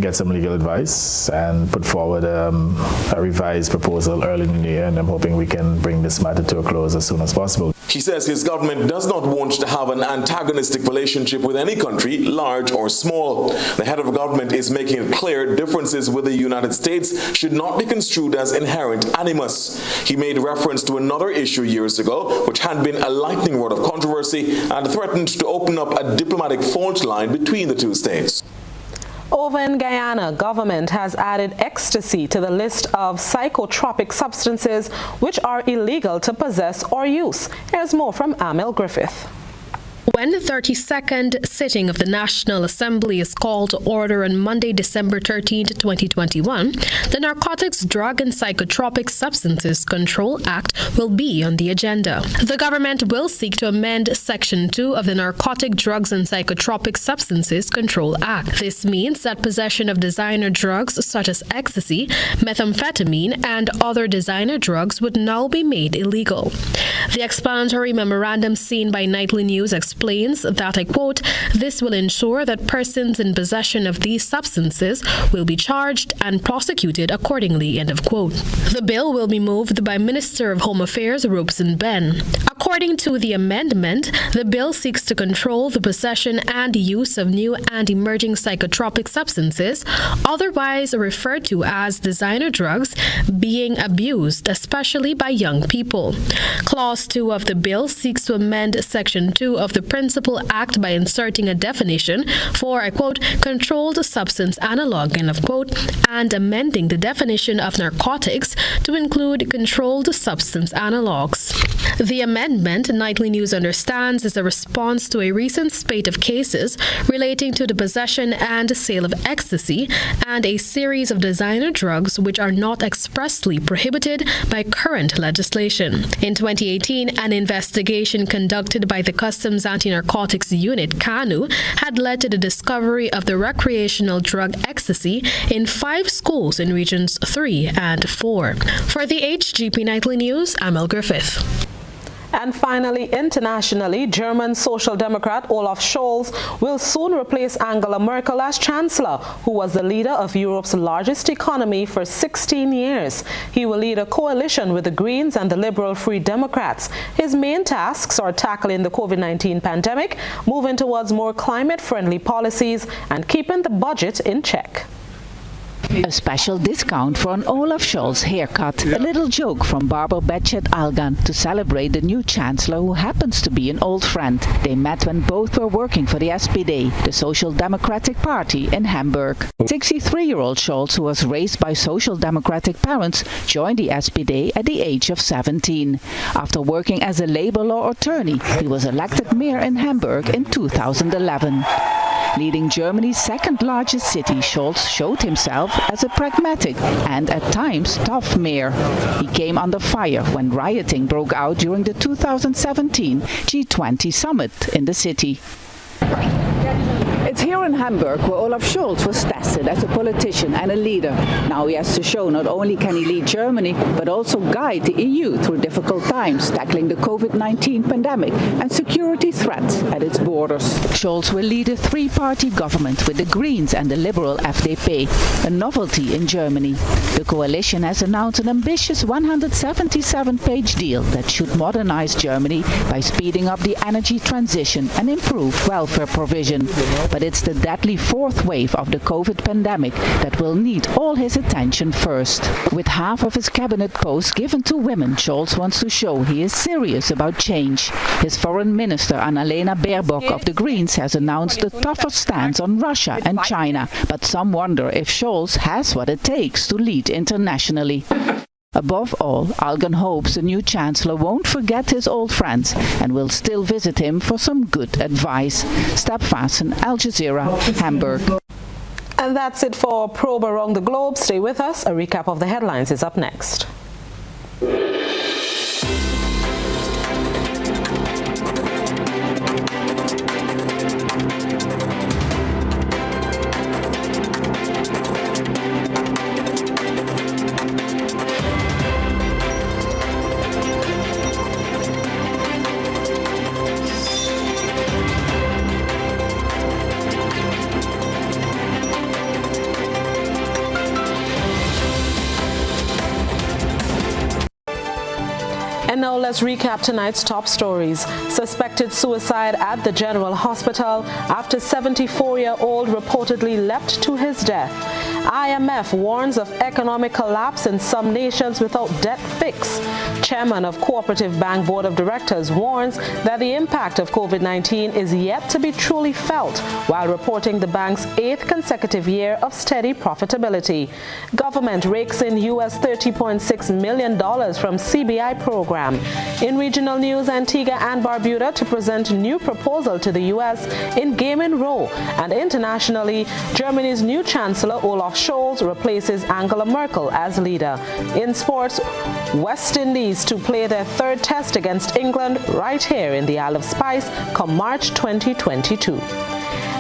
Speaker 23: get some legal advice and put forward a revised proposal early in the year, and I'm hoping we can bring this matter to a close as soon as possible.
Speaker 21: He says his government does not want to have an antagonistic relationship with any country, large or small. The head of government is making it clear differences with the United States should not be construed as inherent animus. He made reference to another issue years ago, which had been a lightning rod of controversy and threatened to open up a diplomatic fault line between the two states.
Speaker 4: Over in Guyana, government has added ecstasy to the list of psychotropic substances which are illegal to possess or use. Here's more from Amel Griffith.
Speaker 1: When the 32nd sitting of the National Assembly is called to order on Monday, December 13, 2021, the Narcotics, Drug and Psychotropic Substances Control Act will be on the agenda. The government will seek to amend Section 2 of the Narcotic, Drugs and Psychotropic Substances Control Act. This means that possession of designer drugs such as ecstasy, methamphetamine, and other designer drugs would now be made illegal. The explanatory memorandum seen by Nightly News explains that, I quote, "This will ensure that persons in possession of these substances will be charged and prosecuted accordingly," end of quote. The bill will be moved by Minister of Home Affairs Robeson Ben. According to the amendment, the bill seeks to control the possession and use of new and emerging psychotropic substances, otherwise referred to as designer drugs, being abused, especially by young people. Clause 2 of the bill seeks to amend Section 2 of the Principal Act by inserting a definition for, I quote, "controlled substance analog," end of quote, and amending the definition of narcotics to include controlled substance analogs. The amendment, Nightly News understands, is a response to a recent spate of cases relating to the possession and sale of ecstasy and a series of designer drugs which are not expressly prohibited by current legislation. In 2018, an investigation conducted by the Customs Anti-Narcotics Unit, CANU, had led to the discovery of the recreational drug ecstasy in 5 schools in Regions 3 and 4. For the HGP Nightly News, I'm El Griffith.
Speaker 4: And finally, internationally, German Social Democrat Olaf Scholz will soon replace Angela Merkel as Chancellor, who was the leader of Europe's largest economy for 16 years. He will lead a coalition with the Greens and the Liberal Free Democrats. His main tasks are tackling the COVID-19 pandemic, moving towards more climate-friendly policies, and keeping the budget in check.
Speaker 9: A special discount for an Olaf Scholz haircut. A little joke from barber Bechet Algan to celebrate the new chancellor, who happens to be an old friend. They met when both were working for the SPD, the Social Democratic Party in Hamburg. 63-year-old Scholz, who was raised by Social Democratic parents, joined the SPD at the age of 17. After working as a labor law attorney, he was elected mayor in Hamburg in 2011. Leading Germany's second-largest city, Scholz showed himself as a pragmatic and at times tough mayor. He came under fire when rioting broke out during the 2017 G20 summit in the city. It's here in Hamburg where Olaf Scholz was tested as a politician and a leader. Now he has to show not only can he lead Germany, but also guide the EU through difficult times, tackling the COVID-19 pandemic and security threats at its borders. Scholz will lead a 3-party government with the Greens and the Liberal FDP, a novelty in Germany. The coalition has announced an ambitious 177-page deal that should modernize Germany by speeding up the energy transition and improve welfare provision. But it's the deadly 4th wave of the COVID pandemic that will need all his attention first. With half of his cabinet posts given to women, Scholz wants to show he is serious about change. His foreign minister Annalena Baerbock of the Greens has announced a tougher stance on Russia and China, but some wonder if Scholz has what it takes to lead internationally. Above all, Algan hopes the new chancellor won't forget his old friends and will still visit him for some good advice. Stepfassen, Al Jazeera, Hamburg.
Speaker 4: And that's it for Probe Around the Globe. Stay with us. A recap of the headlines is up next. And now let's recap tonight's top stories. Suspected suicide at the General Hospital after 74-year-old reportedly leapt to his death. IMF warns of economic collapse in some nations without debt fix. chairman of Cooperative Bank Board of Directors warns that the impact of COVID-19 is yet to be truly felt, while reporting the bank's 8th consecutive year of steady profitability. Government rakes in US $30.6 million from CBI program. In regional news, Antigua and Barbuda to present new proposal to the US in Gaming Row. And internationally, Germany's new Chancellor Olaf Scholz replaces Angela Merkel as leader. In sports, West Indies to play their 3rd test against England right here in the Isle of Spice come March 2022.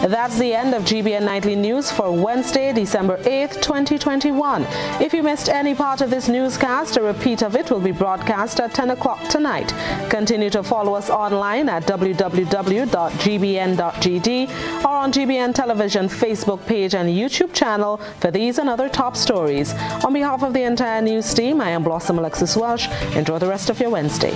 Speaker 4: That's the end of GBN Nightly News for Wednesday, December 8th, 2021. If you missed any part of this newscast, a repeat of it will be broadcast at 10 o'clock tonight. Continue to follow us online at www.gbn.gd or on GBN Television Facebook page and YouTube channel for these and other top stories. On behalf of the entire news team, I am Blossom Alexis-Welsh. Enjoy the rest of your Wednesday.